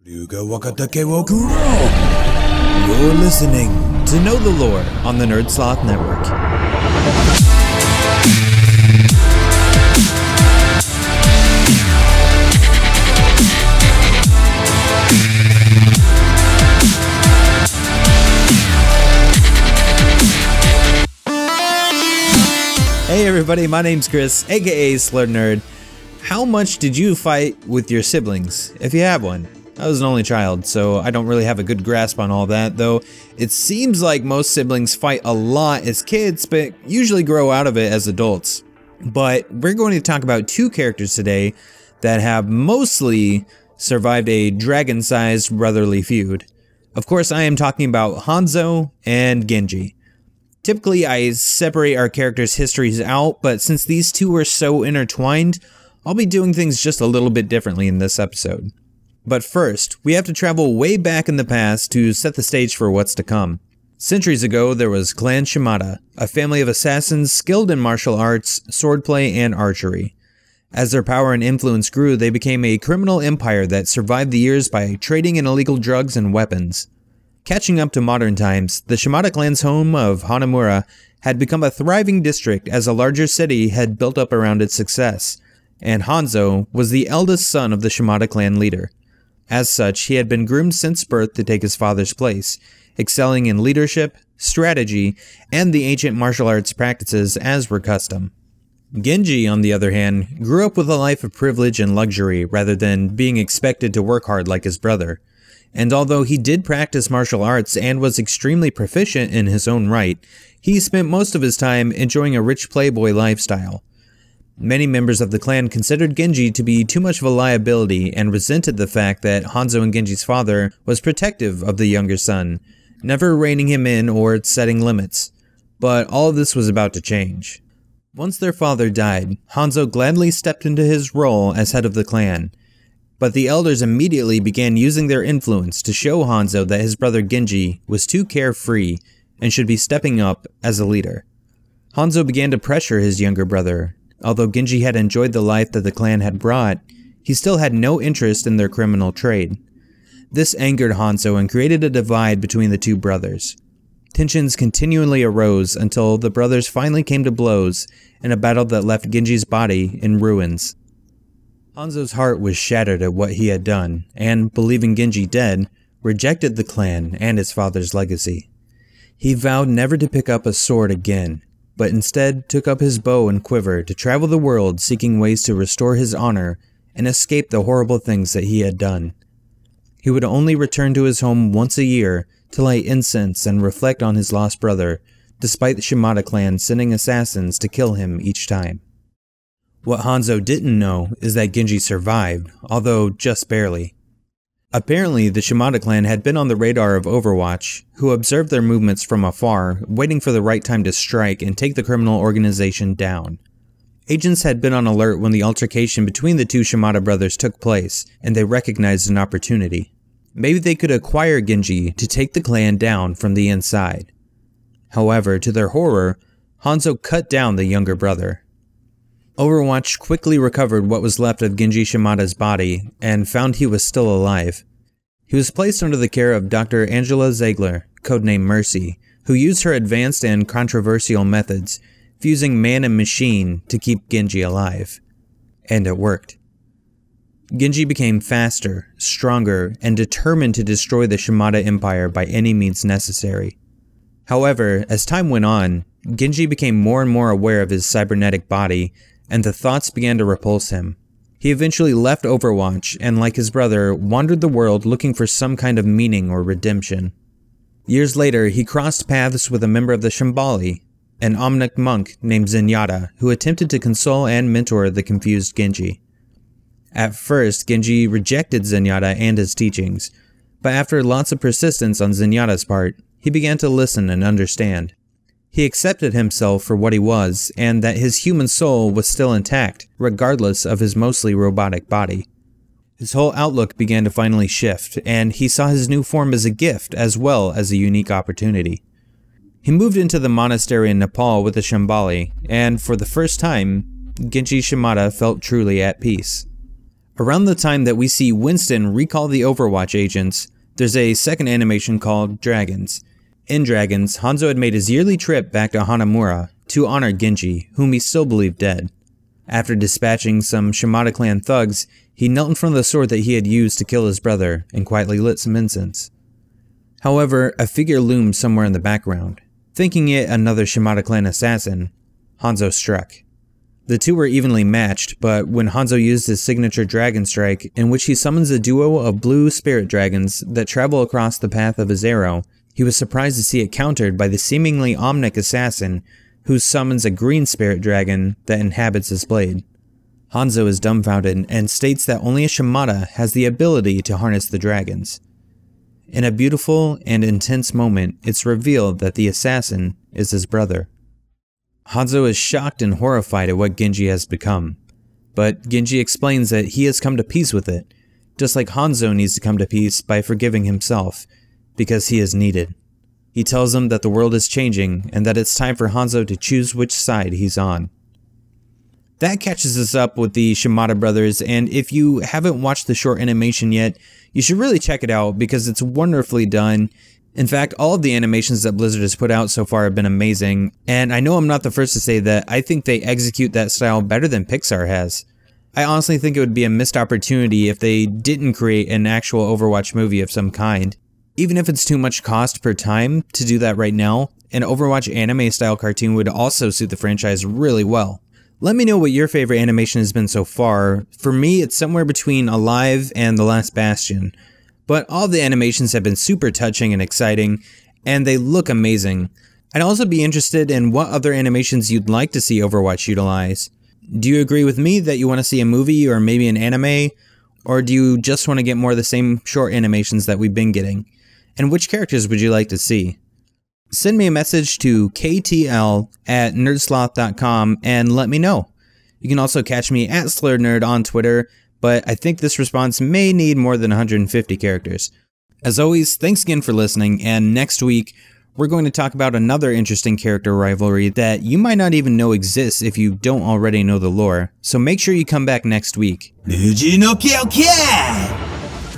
You're listening to Know the Lore on the NerdSloth Network. Hey everybody, my name's Chris, aka Slurrednerd. How much did you fight with your siblings, if you have one? I was an only child, so I don't really have a good grasp on all that, though it seems like most siblings fight a lot as kids, but usually grow out of it as adults. But we're going to talk about two characters today that have mostly survived a dragon-sized brotherly feud. Of course, I am talking about Hanzo and Genji. Typically, I separate our characters' histories out, but since these two are so intertwined, I'll be doing things just a little bit differently in this episode. But first, we have to travel way back in the past to set the stage for what's to come. Centuries ago, there was Clan Shimada, a family of assassins skilled in martial arts, swordplay, and archery. As their power and influence grew, they became a criminal empire that survived the years by trading in illegal drugs and weapons. Catching up to modern times, the Shimada clan's home of Hanamura had become a thriving district as a larger city had built up around its success, and Hanzo was the eldest son of the Shimada clan leader. As such, he had been groomed since birth to take his father's place, excelling in leadership, strategy, and the ancient martial arts practices as were custom. Genji, on the other hand, grew up with a life of privilege and luxury rather than being expected to work hard like his brother. And although he did practice martial arts and was extremely proficient in his own right, he spent most of his time enjoying a rich playboy lifestyle. Many members of the clan considered Genji to be too much of a liability and resented the fact that Hanzo and Genji's father was protective of the younger son, never reining him in or setting limits. But all of this was about to change. Once their father died, Hanzo gladly stepped into his role as head of the clan. But the elders immediately began using their influence to show Hanzo that his brother Genji was too carefree and should be stepping up as a leader. Hanzo began to pressure his younger brother. Although Genji had enjoyed the life that the clan had brought, he still had no interest in their criminal trade. This angered Hanzo and created a divide between the two brothers. Tensions continually arose until the brothers finally came to blows in a battle that left Genji's body in ruins. Hanzo's heart was shattered at what he had done, and, believing Genji dead, rejected the clan and his father's legacy. He vowed never to pick up a sword again, but instead took up his bow and quiver to travel the world seeking ways to restore his honor and escape the horrible things that he had done. He would only return to his home once a year to light incense and reflect on his lost brother, despite the Shimada clan sending assassins to kill him each time. What Hanzo didn't know is that Genji survived, although just barely. Apparently, the Shimada clan had been on the radar of Overwatch, who observed their movements from afar, waiting for the right time to strike and take the criminal organization down. Agents had been on alert when the altercation between the two Shimada brothers took place, and they recognized an opportunity. Maybe they could acquire Genji to take the clan down from the inside. However, to their horror, Hanzo cut down the younger brother. Overwatch quickly recovered what was left of Genji Shimada's body and found he was still alive. He was placed under the care of Dr. Angela Ziegler, codenamed Mercy, who used her advanced and controversial methods, fusing man and machine to keep Genji alive. And it worked. Genji became faster, stronger, and determined to destroy the Shimada Empire by any means necessary. However, as time went on, Genji became more and more aware of his cybernetic body, and the thoughts began to repulse him. He eventually left Overwatch and, like his brother, wandered the world looking for some kind of meaning or redemption. Years later, he crossed paths with a member of the Shambali, an Omnic monk named Zenyatta, who attempted to console and mentor the confused Genji. At first, Genji rejected Zenyatta and his teachings, but after lots of persistence on Zenyatta's part, he began to listen and understand. He accepted himself for what he was, and that his human soul was still intact, regardless of his mostly robotic body. His whole outlook began to finally shift, and he saw his new form as a gift as well as a unique opportunity. He moved into the monastery in Nepal with the Shambali, and for the first time, Genji Shimada felt truly at peace. Around the time that we see Winston recall the Overwatch agents, there's a second animation called Dragons. In Dragons, Hanzo had made his yearly trip back to Hanamura to honor Genji, whom he still believed dead. After dispatching some Shimada clan thugs, he knelt in front of the sword that he had used to kill his brother and quietly lit some incense. However, a figure loomed somewhere in the background. Thinking it another Shimada clan assassin, Hanzo struck. The two were evenly matched, but when Hanzo used his signature dragon strike, in which he summons a duo of blue spirit dragons that travel across the path of his arrow, he was surprised to see it countered by the seemingly omnic assassin, who summons a green spirit dragon that inhabits his blade. Hanzo is dumbfounded and states that only a Shimada has the ability to harness the dragons. In a beautiful and intense moment, it's revealed that the assassin is his brother. Hanzo is shocked and horrified at what Genji has become, but Genji explains that he has come to peace with it, just like Hanzo needs to come to peace by forgiving himself, because he is needed. He tells him that the world is changing and that it's time for Hanzo to choose which side he's on. That catches us up with the Shimada brothers, and if you haven't watched the short animation yet, you should really check it out because it's wonderfully done. In fact, all of the animations that Blizzard has put out so far have been amazing, and I know I'm not the first to say that I think they execute that style better than Pixar has. I honestly think it would be a missed opportunity if they didn't create an actual Overwatch movie of some kind. Even if it's too much cost per time to do that right now, an Overwatch anime style cartoon would also suit the franchise really well. Let me know what your favorite animation has been so far. For me, it's somewhere between Alive and The Last Bastion. But all the animations have been super touching and exciting, and they look amazing. I'd also be interested in what other animations you'd like to see Overwatch utilize. Do you agree with me that you want to see a movie or maybe an anime? Or do you just want to get more of the same short animations that we've been getting? And which characters would you like to see? Send me a message to ktl@nerdsloth.com and let me know. You can also catch me at Slurrednerd on Twitter, but I think this response may need more than 150 characters. As always, thanks again for listening, and next week, we're going to talk about another interesting character rivalry that you might not even know exists if you don't already know the lore, so make sure you come back next week.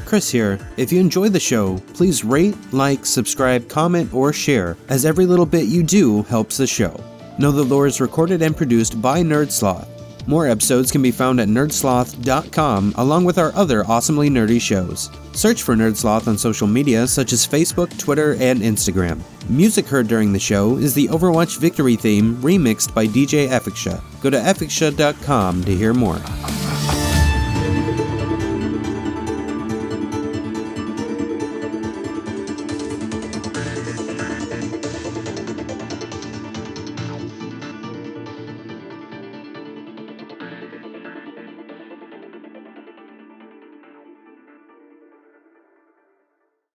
Chris here. If you enjoy the show, please rate, like, subscribe, comment, or share, as every little bit you do helps the show. Know the Lore is recorded and produced by NerdSloth. More episodes can be found at nerdsloth.com along with our other awesomely nerdy shows. Search for NerdSloth on social media such as Facebook, Twitter, and Instagram. Music heard during the show is the Overwatch Victory theme remixed by DJ Effiksha. Go to effiksha.com to hear more.